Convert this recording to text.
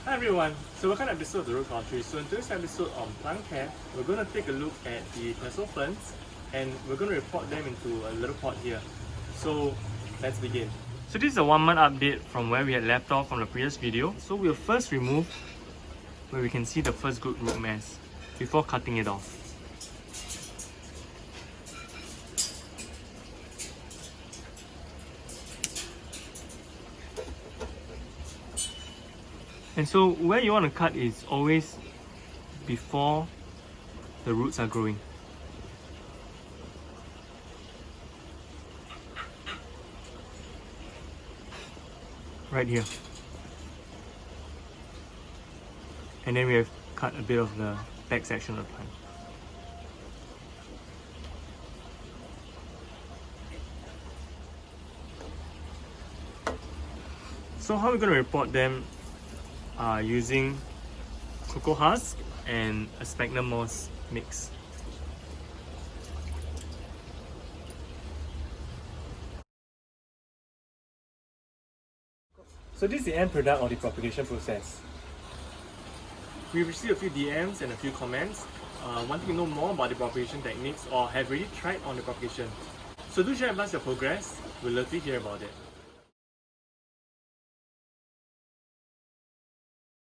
Hi everyone, so welcome to episode of the Road Culturist. So in today's episode on plant care, we're going to take a look at the Tassel ferns and we're going to report them into a little pot here. So let's begin. So this is a 1 month update from where we had left off from the previous video. So we'll first remove where we can see the first good root mass before cutting it off. And so where you want to cut is always before the roots are growing. Right here. And then we have cut a bit of the back section of the plant. So how are we going to report them? Using cocoa husk and a sphagnum moss mix. So this is the end product of the propagation process. We received a few DMs and a few comments wanting to know more about the propagation techniques or have already tried on the propagation. So do share with us your progress, we'd love to hear about it.